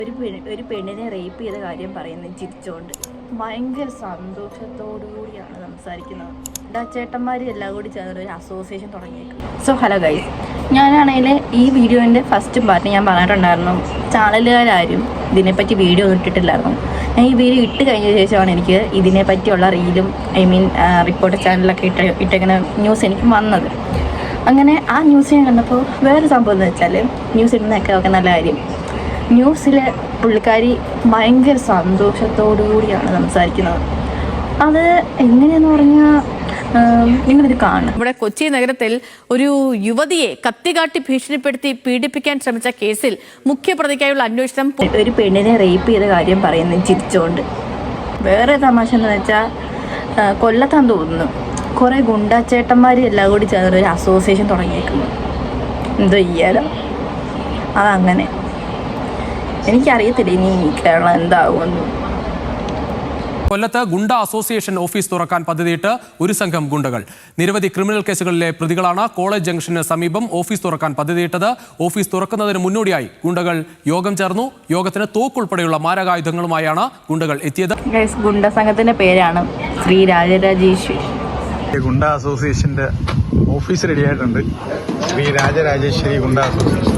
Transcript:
ഒരു പെണ്ണിനെ റേപ്പ് ചെയ്ത കാര്യം പറയുന്നത് ചിരിച്ചുകൊണ്ട് ഭയങ്കര സന്തോഷത്തോടുകൂടിയാണ് സംസാരിക്കുന്നത്. ചേട്ടന്മാർ എല്ലാം കൂടി ചേർന്ന് ഒരു അസോസിയേഷൻ തുടങ്ങിയേക്കും. സോ ഹലോ ഗൈസ്, ഞാനാണെങ്കിൽ ഈ വീഡിയോൻ്റെ ഫസ്റ്റ് പാർട്ട് ഞാൻ പറഞ്ഞിട്ടുണ്ടായിരുന്നു, ചാനലുകാരും ഇതിനെപ്പറ്റി വീഡിയോ ഒന്നും ഇട്ടിട്ടില്ലായിരുന്നു. ഞാൻ ഈ വീഡിയോ ഇട്ട് കഴിഞ്ഞ ശേഷമാണ് എനിക്ക് ഇതിനെപ്പറ്റിയുള്ള റീലും റിപ്പോർട്ടർ ചാനലൊക്കെ ഇട്ടേക്കുന്ന ന്യൂസ് എനിക്ക് വന്നത്. അങ്ങനെ ആ ന്യൂസ് ഞാൻ കണ്ടപ്പോൾ വേറെ സംഭവം എന്ന് വെച്ചാൽ, ന്യൂസ് ഇടുന്നതൊക്കെ ഒക്കെ നല്ല കാര്യം, ന്യൂസിലെ പുള്ളിക്കാരി ഭയങ്കര സന്തോഷത്തോടു കൂടിയാണ് സംസാരിക്കുന്നത്. അത് എങ്ങനെയെന്ന് പറഞ്ഞാൽ നിങ്ങളിത് കാണും. ഇവിടെ കൊച്ചി നഗരത്തിൽ ഒരു യുവതിയെ കത്തികാട്ടി ഭീഷണിപ്പെടുത്തി പീഡിപ്പിക്കാൻ ശ്രമിച്ച കേസിൽ മുഖ്യപ്രതിക്കായുള്ള അന്വേഷണം. ഒരു പെണ്ണിനെ റേപ്പ് ചെയ്ത കാര്യം പറയുന്നത് ചിരിച്ചുകൊണ്ട്. വേറെ തമാശ എന്ന് വെച്ചാൽ, കൊല്ലത്താന്ന് തോന്നുന്നു, കുറേ ഗുണ്ടാച്ചേട്ടന്മാർ എല്ലാം കൂടി ചേർന്ന് ഒരു അസോസിയേഷൻ തുടങ്ങിയേക്കുന്നു. എന്തോ ചെയ്യാലോ, അതങ്ങനെ. എനിക്കറിയത്തില്ല ഇനി കേരളം എന്താകുമെന്ന്. കൊല്ലത്ത് ഗുണ്ട അസോസിയേഷൻ ഓഫീസ് തുറക്കാൻ പദ്ധതിയിട്ട് ഒരു സംഘം ഗുണ്ടകൾ. നിരവധി ക്രിമിനൽ കേസുകളിലെ പ്രതികളാണ് കോളേജ് ജംഗ്ഷന് സമീപം ഓഫീസ് തുറക്കാൻ പദ്ധതിയിട്ടത്. ഓഫീസ് തുറക്കുന്നതിന് മുന്നോടിയായി ഗുണ്ടകൾ യോഗം ചേർന്നു. യോഗത്തിന് തോക്കുൾപ്പെടെയുള്ള മാരകായുധങ്ങളുമായാണ് ഗുണ്ടകൾ എത്തിയത്. ഗുണ്ട സംഘത്തിന്റെ പേരാണ് ശ്രീ രാജരാജേശ്വരി. ഗുണ്ട അസോസിയേഷന്റെ ഓഫീസ് റെഡിയായിട്ടുണ്ട്. ശ്രീ രാജരാജേശ്വരി ഗുണ്ട അസോസിയേഷൻ.